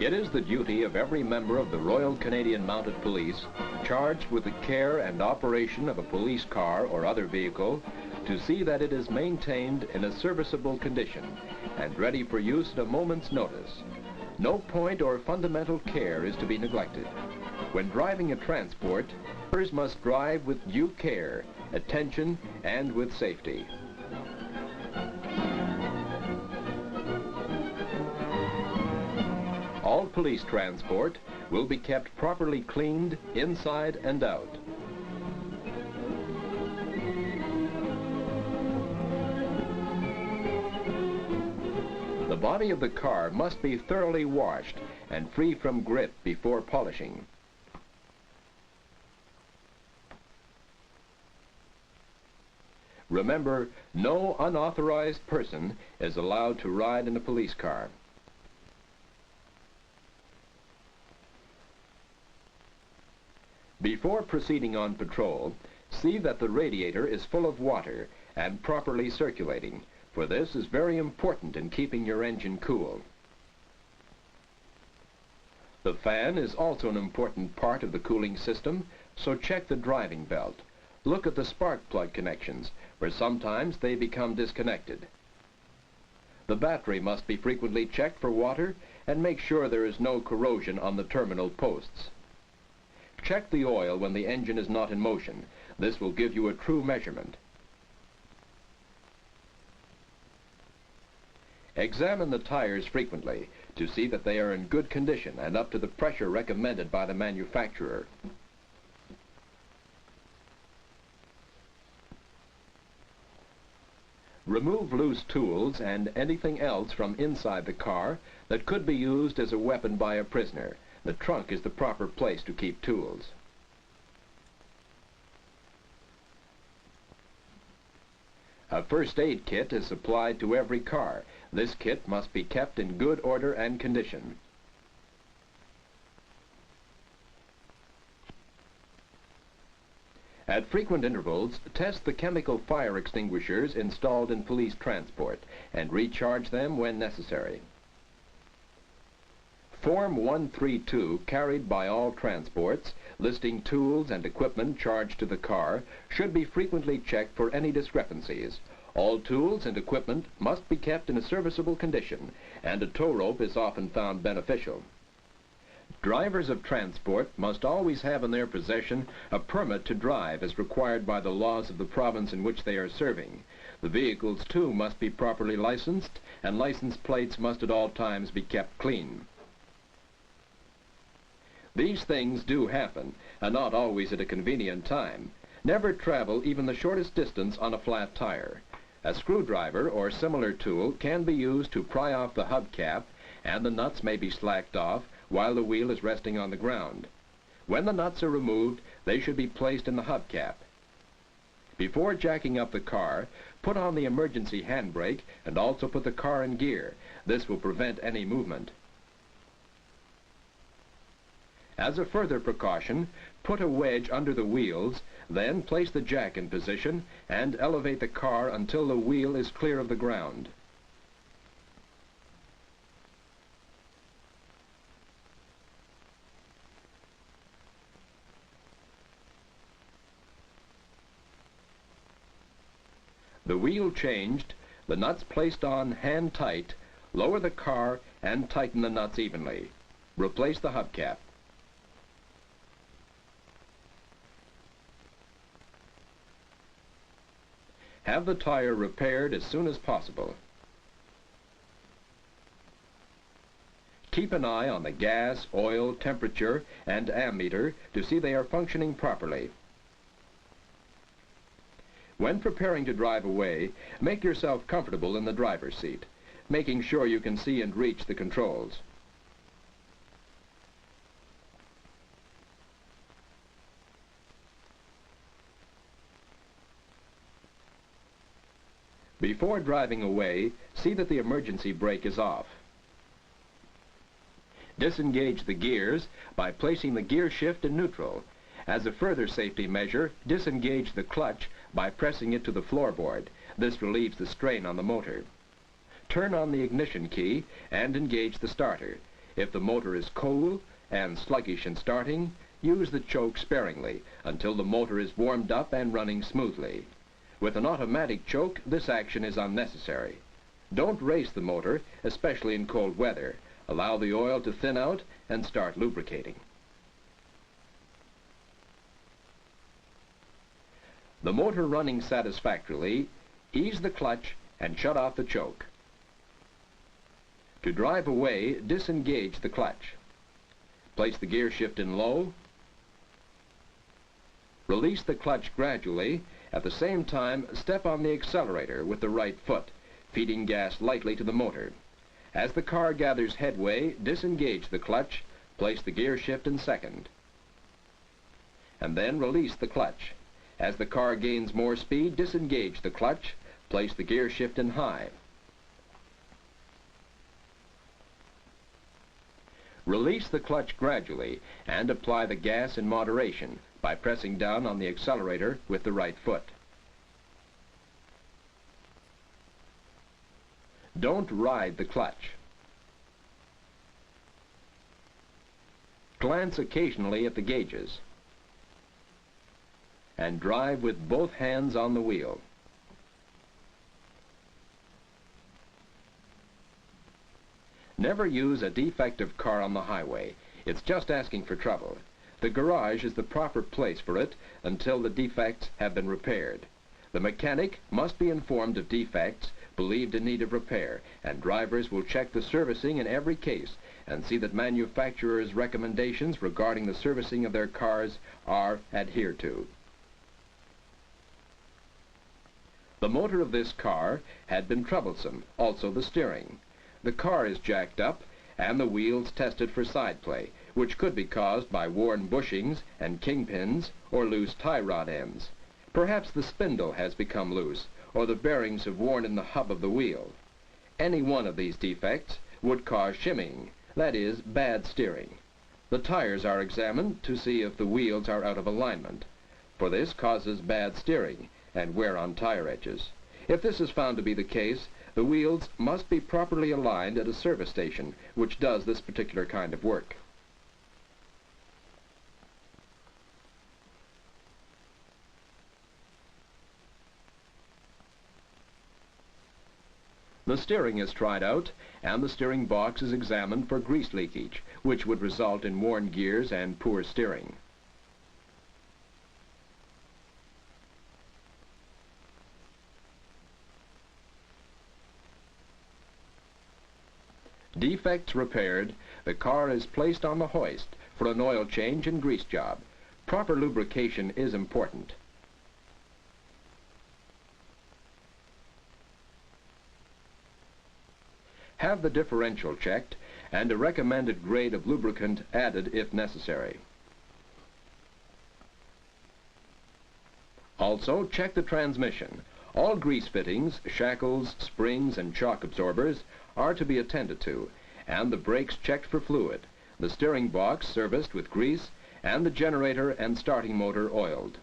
It is the duty of every member of the Royal Canadian Mounted Police charged with the care and operation of a police car or other vehicle to see that it is maintained in a serviceable condition and ready for use at a moment's notice. No point or fundamental care is to be neglected. When driving a transport, drivers must drive with due care, attention, and with safety. All police transport will be kept properly cleaned inside and out. The body of the car must be thoroughly washed and free from grit before polishing. Remember, no unauthorized person is allowed to ride in a police car. Before proceeding on patrol, see that the radiator is full of water and properly circulating, for this is very important in keeping your engine cool. The fan is also an important part of the cooling system, so check the driving belt. Look at the spark plug connections, where sometimes they become disconnected. The battery must be frequently checked for water and make sure there is no corrosion on the terminal posts. Check the oil when the engine is not in motion. This will give you a true measurement. Examine the tires frequently to see that they are in good condition and up to the pressure recommended by the manufacturer. Remove loose tools and anything else from inside the car that could be used as a weapon by a prisoner. The trunk is the proper place to keep tools. A first aid kit is supplied to every car. This kit must be kept in good order and condition. At frequent intervals, test the chemical fire extinguishers installed in police transport and recharge them when necessary. Form 132, carried by all transports, listing tools and equipment charged to the car, should be frequently checked for any discrepancies. All tools and equipment must be kept in a serviceable condition, and a tow rope is often found beneficial. Drivers of transport must always have in their possession a permit to drive as required by the laws of the province in which they are serving. The vehicles, too, must be properly licensed, and license plates must at all times be kept clean. These things do happen, and not always at a convenient time. Never travel even the shortest distance on a flat tire. A screwdriver or similar tool can be used to pry off the hubcap, and the nuts may be slacked off while the wheel is resting on the ground. When the nuts are removed, they should be placed in the hubcap. Before jacking up the car, put on the emergency handbrake and also put the car in gear. This will prevent any movement. As a further precaution, put a wedge under the wheels, then place the jack in position and elevate the car until the wheel is clear of the ground. The wheel changed, the nuts placed on hand tight, lower the car and tighten the nuts evenly. Replace the hubcap. Have the tire repaired as soon as possible. Keep an eye on the gas, oil, temperature, and ammeter to see they are functioning properly. When preparing to drive away, make yourself comfortable in the driver's seat, making sure you can see and reach the controls. Before driving away, see that the emergency brake is off. Disengage the gears by placing the gear shift in neutral. As a further safety measure, disengage the clutch by pressing it to the floorboard. This relieves the strain on the motor. Turn on the ignition key and engage the starter. If the motor is cool and sluggish in starting, use the choke sparingly until the motor is warmed up and running smoothly. With an automatic choke, this action is unnecessary. Don't race the motor, especially in cold weather. Allow the oil to thin out and start lubricating. The motor running satisfactorily, ease the clutch and shut off the choke. To drive away, disengage the clutch. Place the gear shift in low. Release the clutch gradually. At the same time, step on the accelerator with the right foot, feeding gas lightly to the motor. As the car gathers headway, disengage the clutch, place the gear shift in second, and then release the clutch. As the car gains more speed, disengage the clutch, place the gear shift in high. Release the clutch gradually and apply the gas in moderation by pressing down on the accelerator with the right foot. Don't ride the clutch. Glance occasionally at the gauges and drive with both hands on the wheel. Never use a defective car on the highway. It's just asking for trouble. The garage is the proper place for it until the defects have been repaired. The mechanic must be informed of defects believed in need of repair, and drivers will check the servicing in every case and see that manufacturers' recommendations regarding the servicing of their cars are adhered to. The motor of this car had been troublesome, also the steering. The car is jacked up and the wheels tested for side play, which could be caused by worn bushings and kingpins or loose tie rod ends. Perhaps the spindle has become loose, or the bearings have worn in the hub of the wheel. Any one of these defects would cause shimming, that is, bad steering. The tires are examined to see if the wheels are out of alignment, for this causes bad steering and wear on tire edges. If this is found to be the case, the wheels must be properly aligned at a service station which does this particular kind of work. The steering is tried out, and the steering box is examined for grease leakage, which would result in worn gears and poor steering. Defects repaired, the car is placed on the hoist for an oil change and grease job. Proper lubrication is important. Have the differential checked and a recommended grade of lubricant added if necessary. Also, check the transmission. All grease fittings, shackles, springs, and shock absorbers are to be attended to, and the brakes checked for fluid, the steering box serviced with grease, and the generator and starting motor oiled.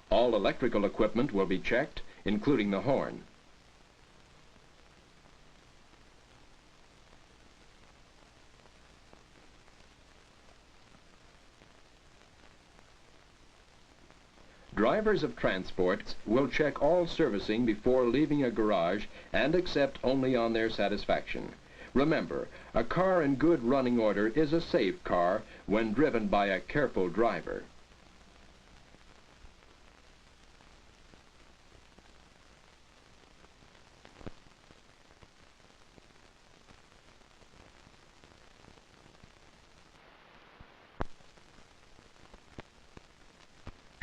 All electrical equipment will be checked, including the horn. Drivers of transports will check all servicing before leaving a garage and accept only on their satisfaction. Remember, a car in good running order is a safe car when driven by a careful driver.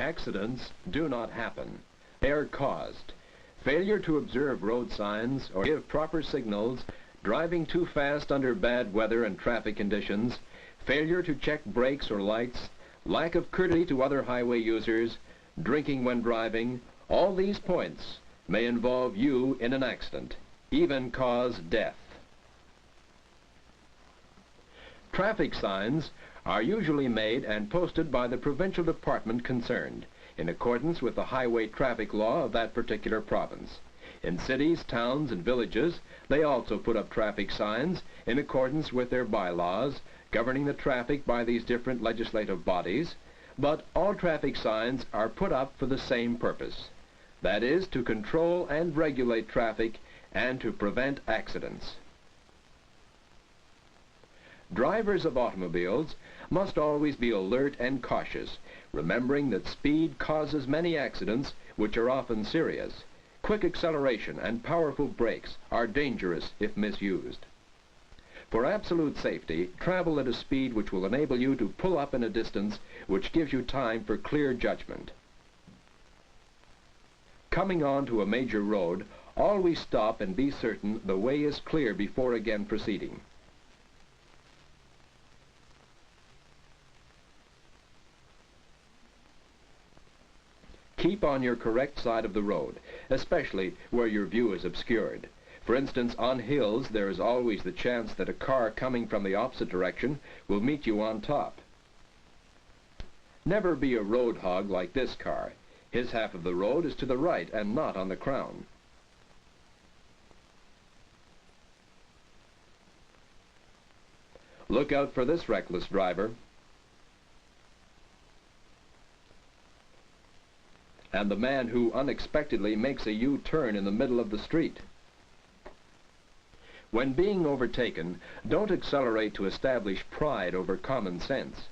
Accidents do not happen. They are caused. Failure to observe road signs or give proper signals, driving too fast under bad weather and traffic conditions, failure to check brakes or lights, lack of courtesy to other highway users, drinking when driving, all these points may involve you in an accident, even cause death. Traffic signs are usually made and posted by the provincial department concerned, in accordance with the highway traffic law of that particular province. In cities, towns, and villages, they also put up traffic signs in accordance with their bylaws governing the traffic by these different legislative bodies, but all traffic signs are put up for the same purpose. That is, to control and regulate traffic and to prevent accidents. Drivers of automobiles must always be alert and cautious, remembering that speed causes many accidents which are often serious. Quick acceleration and powerful brakes are dangerous if misused. For absolute safety, travel at a speed which will enable you to pull up in a distance which gives you time for clear judgment. Coming on to a major road, always stop and be certain the way is clear before again proceeding. Keep on your correct side of the road, especially where your view is obscured. For instance, on hills, there is always the chance that a car coming from the opposite direction will meet you on top. Never be a road hog like this car. His half of the road is to the right and not on the crown. Look out for this reckless driver. And the man who unexpectedly makes a U-turn in the middle of the street. When being overtaken, don't accelerate to establish pride over common sense.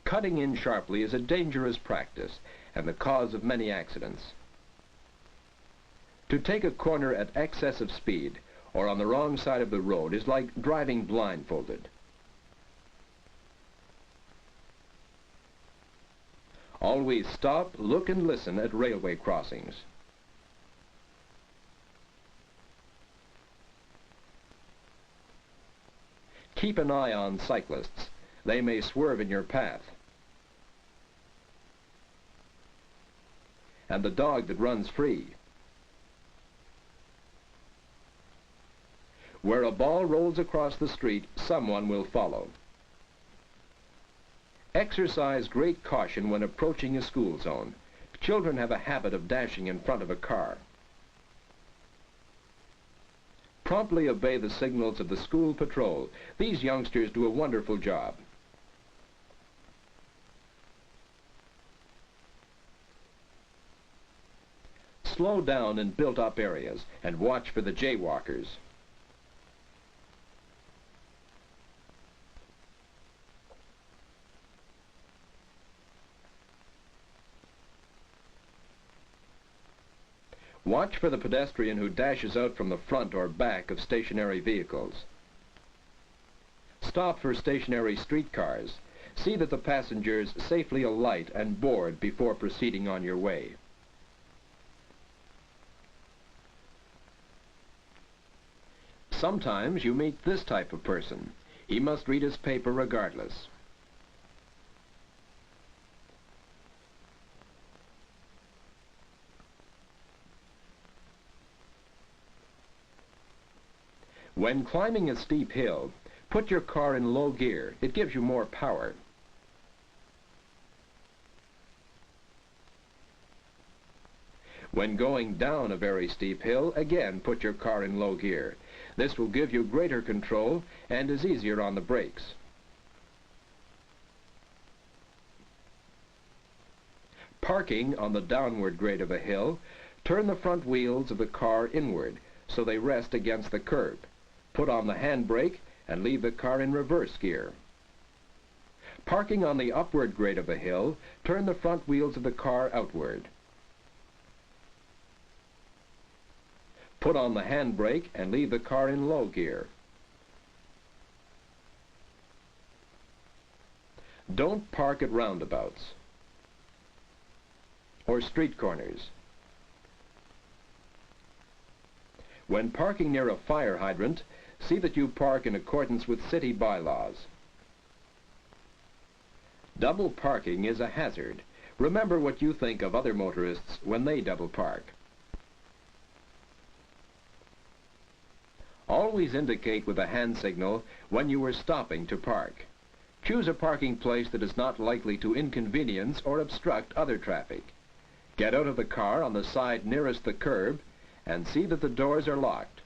Cutting in sharply is a dangerous practice and the cause of many accidents. To take a corner at excessive speed or on the wrong side of the road is like driving blindfolded. Always stop, look, and listen at railway crossings. Keep an eye on cyclists. They may swerve in your path. And the dog that runs free. Where a ball rolls across the street, someone will follow. Exercise great caution when approaching a school zone. Children have a habit of dashing in front of a car. Promptly obey the signals of the school patrol. These youngsters do a wonderful job. Slow down in built-up areas and watch for the jaywalkers. Watch for the pedestrian who dashes out from the front or back of stationary vehicles. Stop for stationary streetcars. See that the passengers safely alight and board before proceeding on your way. Sometimes you meet this type of person. He must read his paper regardless. When climbing a steep hill, put your car in low gear. It gives you more power. When going down a very steep hill, again put your car in low gear. This will give you greater control and is easier on the brakes. Parking on the downward grade of a hill, turn the front wheels of the car inward so they rest against the curb. Put on the handbrake and leave the car in reverse gear. Parking on the upward grade of a hill, turn the front wheels of the car outward. Put on the handbrake and leave the car in low gear. Don't park at roundabouts or street corners. When parking near a fire hydrant, see that you park in accordance with city bylaws. Double parking is a hazard. Remember what you think of other motorists when they double park. Always indicate with a hand signal when you are stopping to park. Choose a parking place that is not likely to inconvenience or obstruct other traffic. Get out of the car on the side nearest the curb and see that the doors are locked.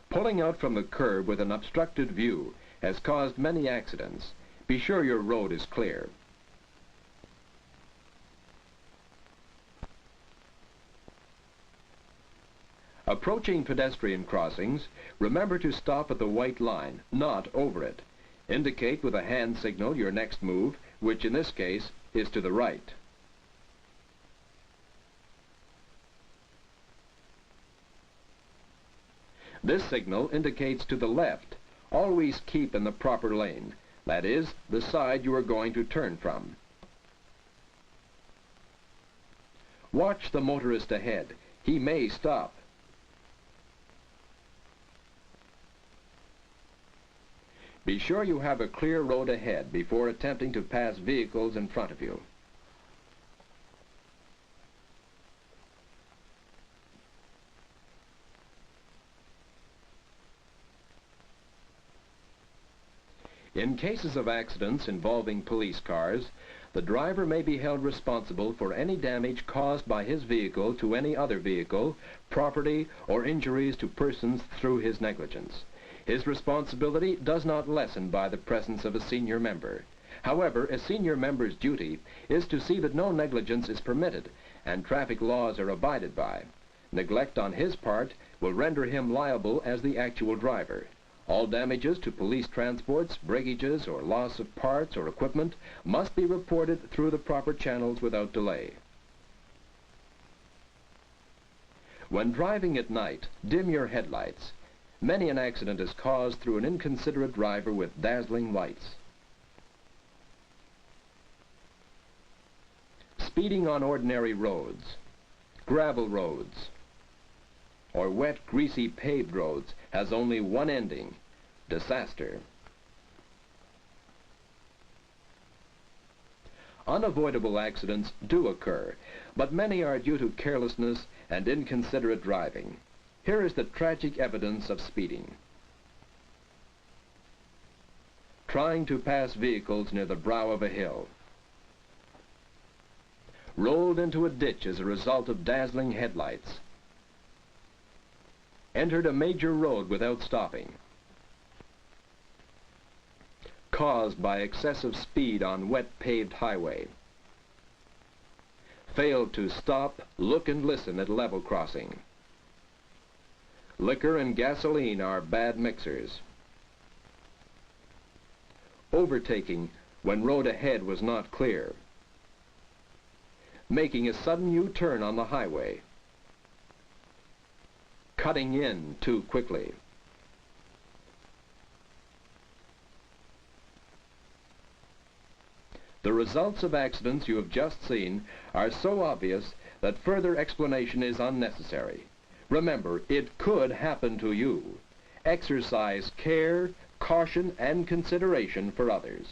Pulling out from the curb with an obstructed view has caused many accidents. Be sure your road is clear. Approaching pedestrian crossings, remember to stop at the white line, not over it. Indicate with a hand signal your next move, which in this case is to the right. This signal indicates to the left. Always keep in the proper lane, that is, the side you are going to turn from. Watch the motorist ahead. He may stop. Be sure you have a clear road ahead before attempting to pass vehicles in front of you. In cases of accidents involving police cars, the driver may be held responsible for any damage caused by his vehicle to any other vehicle, property, or injuries to persons through his negligence. His responsibility does not lessen by the presence of a senior member. However, a senior member's duty is to see that no negligence is permitted and traffic laws are abided by. Neglect on his part will render him liable as the actual driver. All damages to police transports, breakages, or loss of parts or equipment must be reported through the proper channels without delay. When driving at night, dim your headlights. Many an accident is caused through an inconsiderate driver with dazzling lights. Speeding on ordinary roads, gravel roads, or wet, greasy paved roads has only one ending: disaster. Unavoidable accidents do occur, but many are due to carelessness and inconsiderate driving. Here is the tragic evidence of speeding. Trying to pass vehicles near the brow of a hill. Rolled into a ditch as a result of dazzling headlights. Entered a major road without stopping. Caused by excessive speed on wet paved highway. Failed to stop, look and listen at level crossing. Liquor and gasoline are bad mixers. Overtaking when road ahead was not clear. Making a sudden U-turn on the highway. Cutting in too quickly. The results of accidents you have just seen are so obvious that further explanation is unnecessary. Remember, it could happen to you. Exercise care, caution, and consideration for others.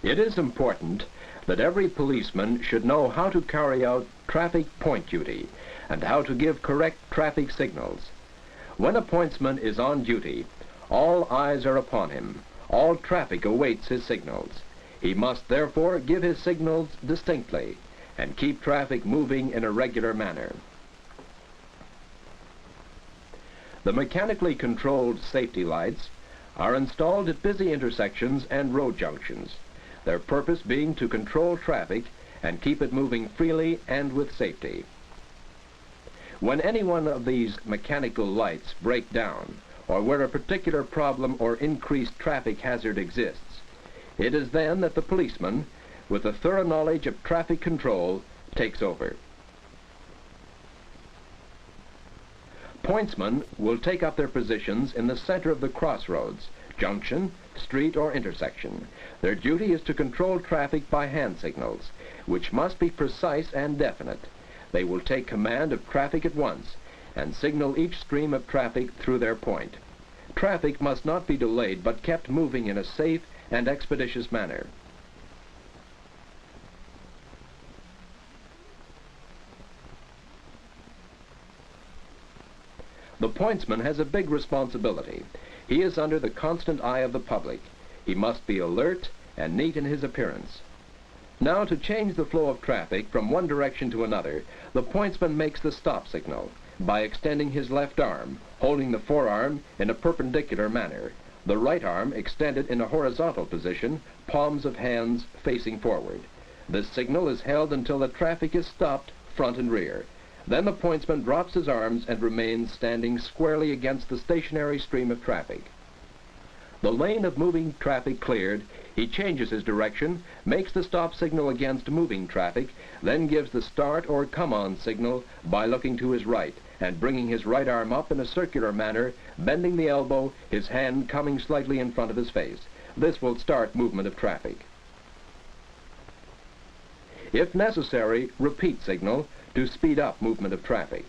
It is important that every policeman should know how to carry out traffic point duty and how to give correct traffic signals. When a pointsman is on duty, all eyes are upon him. All traffic awaits his signals. He must therefore give his signals distinctly and keep traffic moving in a regular manner. The mechanically controlled safety lights are installed at busy intersections and road junctions, their purpose being to control traffic and keep it moving freely and with safety. When any one of these mechanical lights break down, or where a particular problem or increased traffic hazard exists, it is then that the policeman, with a thorough knowledge of traffic control, takes over. Pointsmen will take up their positions in the center of the crossroads, junction, street, or intersection. Their duty is to control traffic by hand signals, which must be precise and definite. They will take command of traffic at once, and signal each stream of traffic through their point. Traffic must not be delayed but kept moving in a safe and expeditious manner. The pointsman has a big responsibility. He is under the constant eye of the public. He must be alert and neat in his appearance. Now, to change the flow of traffic from one direction to another, the pointsman makes the stop signal by extending his left arm, holding the forearm in a perpendicular manner, the right arm extended in a horizontal position, palms of hands facing forward. This signal is held until the traffic is stopped front and rear. Then the pointsman drops his arms and remains standing squarely against the stationary stream of traffic. The lane of moving traffic cleared, he changes his direction, makes the stop signal against moving traffic, then gives the start or come on signal by looking to his right and bringing his right arm up in a circular manner, bending the elbow, his hand coming slightly in front of his face. This will start movement of traffic. If necessary, repeat signal to speed up movement of traffic.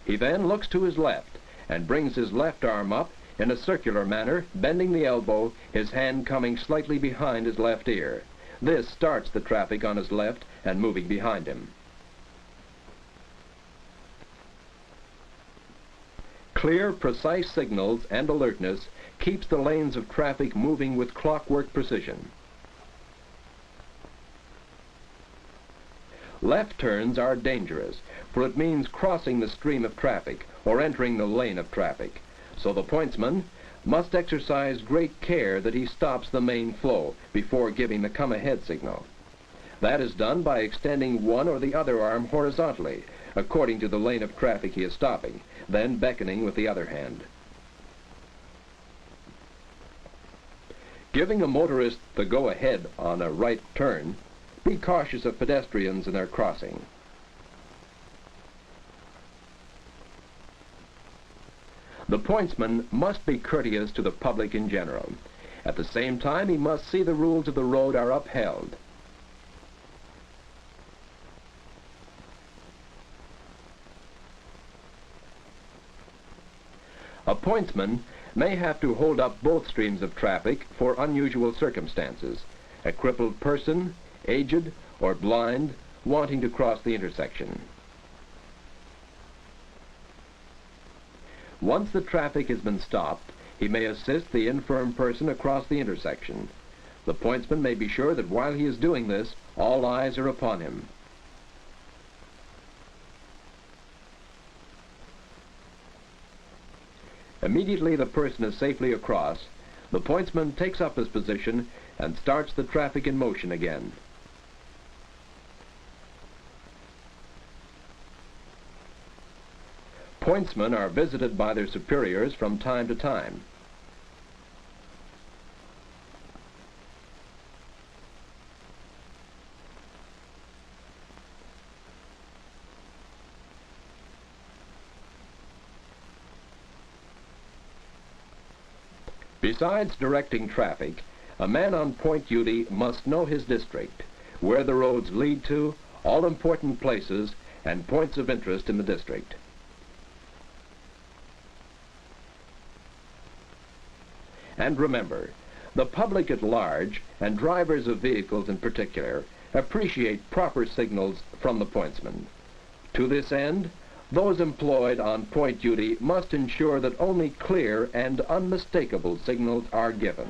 He then looks to his left and brings his left arm up in a circular manner, bending the elbow, his hand coming slightly behind his left ear. This starts the traffic on his left and moving behind him. Clear, precise signals and alertness keeps the lanes of traffic moving with clockwork precision. Left turns are dangerous, for it means crossing the stream of traffic or entering the lane of traffic. So the pointsman must exercise great care that he stops the main flow before giving the come-ahead signal. That is done by extending one or the other arm horizontally, according to the lane of traffic he is stopping, then beckoning with the other hand. Giving a motorist the go-ahead on a right turn, be cautious of pedestrians in their crossing. The pointsman must be courteous to the public in general. At the same time, he must see the rules of the road are upheld. A pointsman may have to hold up both streams of traffic for unusual circumstances. A crippled person, aged, or blind wanting to cross the intersection. Once the traffic has been stopped, he may assist the infirm person across the intersection. The pointsman may be sure that while he is doing this, all eyes are upon him. Immediately the person is safely across, the pointsman takes up his position and starts the traffic in motion again. Pointsmen are visited by their superiors from time to time. Besides directing traffic, a man on point duty must know his district, where the roads lead to, all important places, and points of interest in the district. And remember, the public at large, and drivers of vehicles in particular, appreciate proper signals from the pointsman. To this end, those employed on point duty must ensure that only clear and unmistakable signals are given.